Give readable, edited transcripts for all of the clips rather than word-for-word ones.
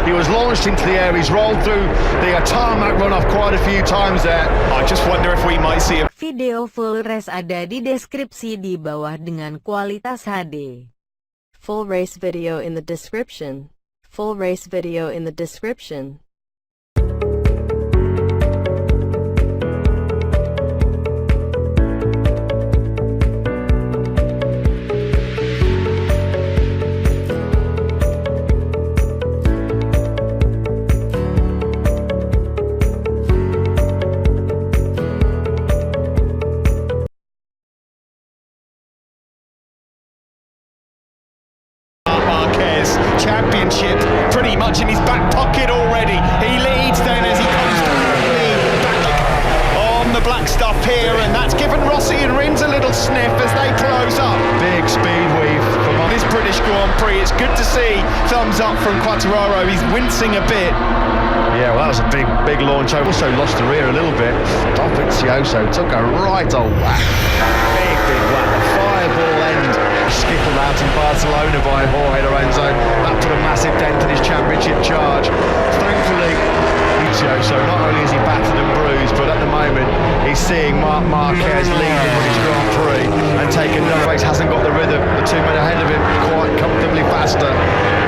He was launched into the air. He's rolled through the tarmac runoff quite a few times there. I just wonder if we might see a Video full race ada di deskripsi di bawah dengan kualitas HD. Full race video in the description. Full race video in the description. Championship pretty much in his back pocket already. He leads then as he comes back on the black stuff here, and that's given Rossi and Rins a little sniff as they close up. Big speed weave from this British Grand Prix. It's good to see. Thumbs up from Quartararo. He's wincing a bit. Yeah, well, that was a big launch. I also lost the rear a little bit. Dovizioso took a right old whack. Big whack. A fireball end. Skittled out in Barcelona by Jorge Lorenzo. That put a massive dent in his championship charge. Thankfully, so not only is he battered and bruised, but at the moment he's seeing Marc Marquez lead the British Grand Prix and take another race. Hasn't got the rhythm. The two men ahead of him quite comfortably faster.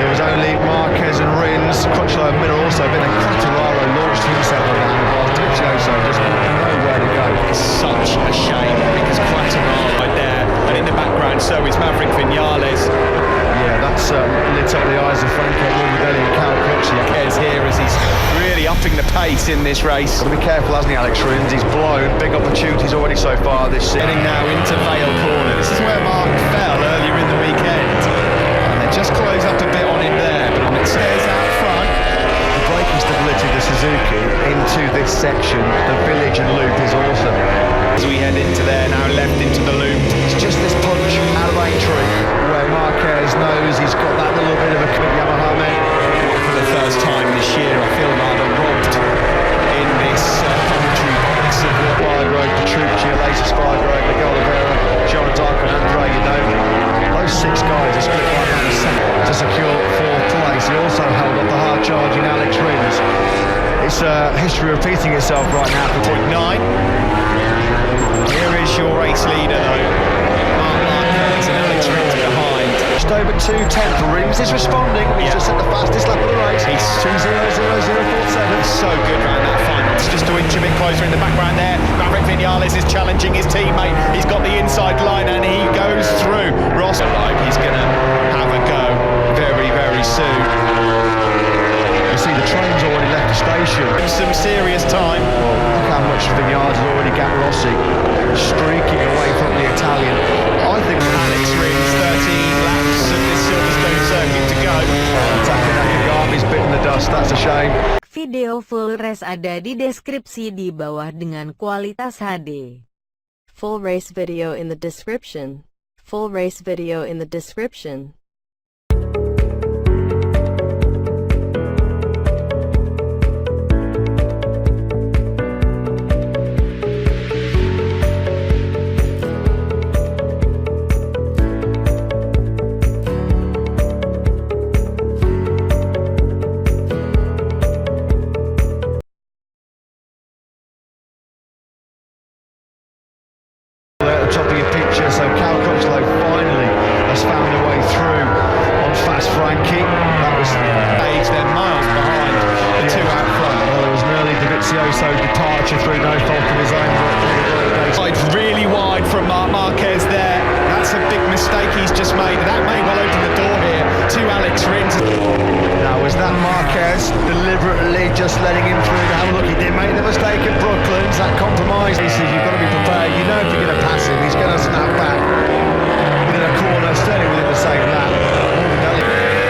It was only Marquez and Rins. Crutchlow and Miller also, but then Quartararo launched himself on the handlebars. Dovizioso just nowhere to go. It's such a shame because Quartararo right there, and in the background so is Maverick Vinales. Yeah, that's lit up the eyes of Franco Morbidelli and Cal Crutchlow. Marquez here as he's really upping the pace in this race. Got to be careful, hasn't he, Alex Rins? He's blown. Big opportunities already so far this season. Getting now into Vale Corner. This is where Mark fell earlier in the weekend. And they just close up a bit on him there, but on it stays out front. The braking stability of the Suzuki into this section, the village and loop, is awesome. As we head into there now, left into the loop. It's just this punch out of Aintree where Marquez knows he's got that little bit of a Yamaha man. For the first time this year, I feel rather robbed in this commentary box of Spargo, Petrucci, Alesa Spargo, Miguel Oliveira, John Dark and Andre Iannone. Those six guys are split right down the centre to secure fourth place. He also held up the hard-charging Alex Rins. It's history repeating itself right now for 0.9. Here is your race leader though, Marc Marquez, and Alex Rins behind. Just over 2:10 for Rins. Is responding. He's just at the fastest lap of the race. He's 2:00.047. So good round that final. It's just a inch a bit closer in the background there. Maverick Vinales is challenging his teammate. He's got the inside line and he goes through. Ross like he's going to have a go very soon. You see the train's already left the station. Some serious time. Well, look how much Vinales has already got Rossi streaking away from the Italian. I think Alex Rins 13 laps of this Silverstone circuit to go. Taka Nakagami's bitten the dust, that's a shame. Video full race ada di deskripsi di bawah dengan kualitas HD. Full race video in the description. Full race video in the description. At the top of your picture, so Cal Crutchlow finally has found a way through on Fast Frankie. That was age then miles behind the two out front. Well, there was an early Dovizioso departure through no fault of his own. Really wide from Marc Marquez there. That's a big mistake he's just made. That may well open the door here to Alex Rins. Now, was that Marquez deliberately just letting him through to have a look? He did make the mistake at Brooklands. That compromise. He says you've got to be prepared. You know if you're going to pass him, he's going to snap back within a corner, certainly within the same lap.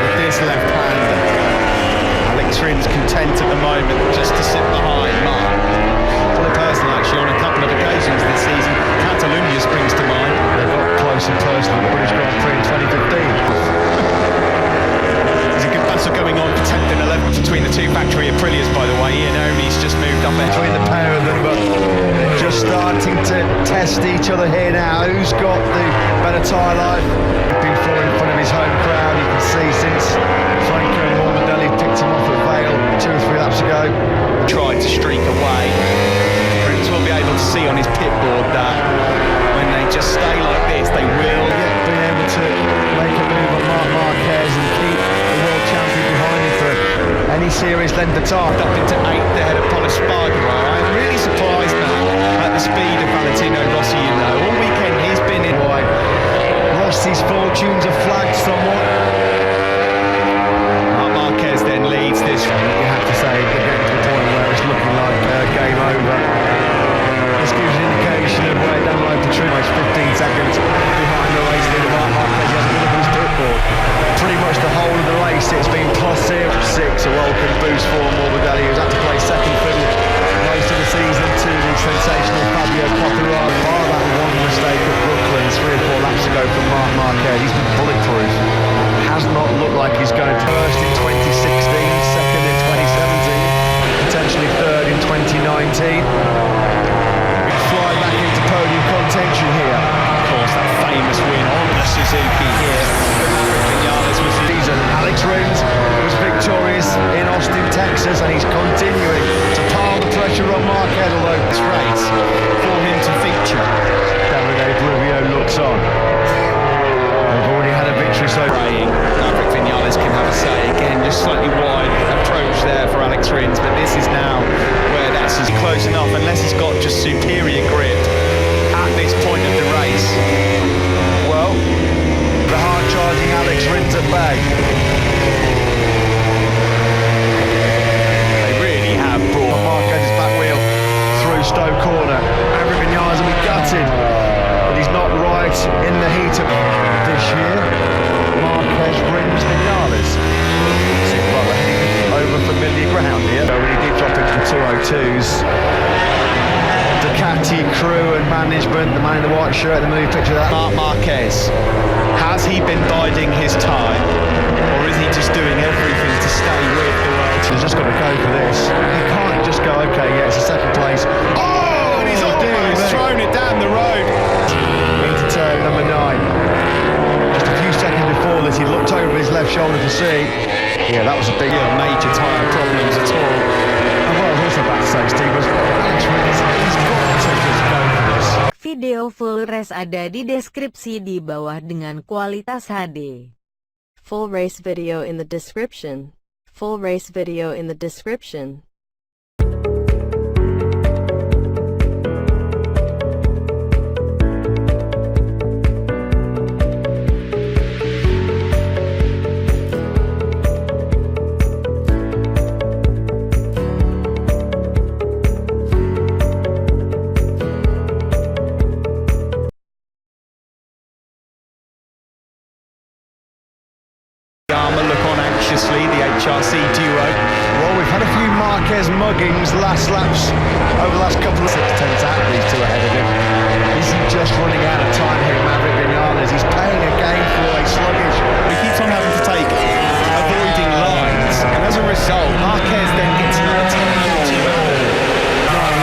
With this left hand, Alex Rins content at the moment just to sit behind Marc. Well, personal actually on a couple of occasions this season. Catalunya springs to mind. They got close and personal at the British Grand Prix in 2015. There's a good battle going on for 10th and 11th between the two factory Aprilias, by the way. Ian Omi's just moved up between the pair of them, but they're just starting to test each other here now. Who's got the better tyre life? He's been falling in front of his home crowd. You can see since Franco Morbidelli picked him off at trying to streak away. Rins will be able to see on his pit board that when they just stay like this, they will Being able to make a move on Marc Marquez and keep the world champion behind him for any serious length of time. up into 8th ahead of Paul Espargaro. I'm really surprised now at the speed of Valentino Rossi, you know. All weekend he's been in Why Rossi's fortunes are flagged somewhat. Marc Marquez then leads this. You have to say they're getting to the point where it's looking like game over. This gives an indication of where down like the tree. 15 seconds behind the race leader. Marc Marquez has a look at his pit board. Pretty much the whole of the race it's been +6, a welcome boost for Morbidelli, who's had to play second fiddle most of the season to the sensational Fabio Quartararo. Bar that one mistake at Brooklyn 3 or 4 laps ago from Marc Marquez, he's been bulletproof. Has not looked like he's going first in 2016, second in 2017, potentially third in 2019. Fly back into podium contention here. Of course, that famous win on the Suzuki here. Vinales was Season. Alex Rins was victorious in Austin, Texas, and he's continuing to pile the pressure on Marquez, although this race for him to feature. Davide Brivio looks on. They've already had a victory so Praying Maverick Vinales can have a say again, just slightly wide approach there for Alex Rins, but this is now where that's as close enough, unless he's got just superior grip at this point of the race. well. The hard-charging Alex Rins at bay. They really have brought Marquez's back wheel through Stowe Corner. Maverick Vinales will be gutted, but he's not right in the heat of this year. Marquez Rins Vinales. Seems like we're heading over familiar ground here. When he did drop into the 202s. Ducati crew and management, the man in the white shirt, the movie picture of that. Marc Marquez. Has he been biding his time, or is he just doing everything to stay with the world? He's just got to go for this. He can't just go, okay, yeah, it's a second place. Oh, and he's dear almost me. thrown it down the road. Into turn number 9. Just a few seconds before this, he looked over his left shoulder to see. Yeah, that was a big Major tyre problems at all. And what I was also about to say, Steve, was Alex Rins, he's got to just go for this. Video full race ada di deskripsi di bawah dengan kualitas HD. Full race video in the description. Full race video in the description. Look on anxiously, the HRC duo. Well, we've had a few Marquez muggings last laps over the last couple of 6/10 out of these two ahead of him. Isn't just running out of time here, Maverick Vinales. He's paying a game for a sluggish. He keeps on having to take avoiding lines, and as a result, Marquez then gets another 10 minutes.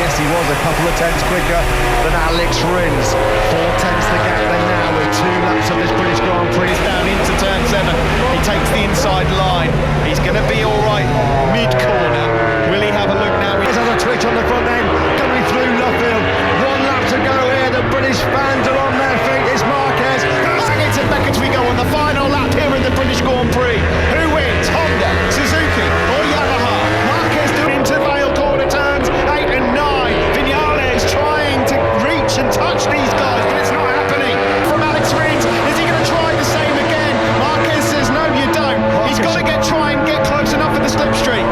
Yes, he was a couple of tenths quicker than Alex Rins. 4 tenths the gap then now with 2 laps of this British Grand Prix. He's down into turn 7. He takes the inside line. He's going to be all right mid-corner. Will he have a look now? He has a twitch on the front end, coming through Luffield. 1 lap to go here. The British fans are on their feet. It's Marquez. Bang into Beckett we go on the final lap here in the British Grand Prix. Who wins? Honda, Suzuki or Yamaha? Marquez doing into Vale corner turns 8 and 9. Vinales trying to reach and touch these guys, but it's not happening. From Alex Rins, is he going to try the same again? Marquez says no, you don't. He's got to try and get close enough in the slipstream.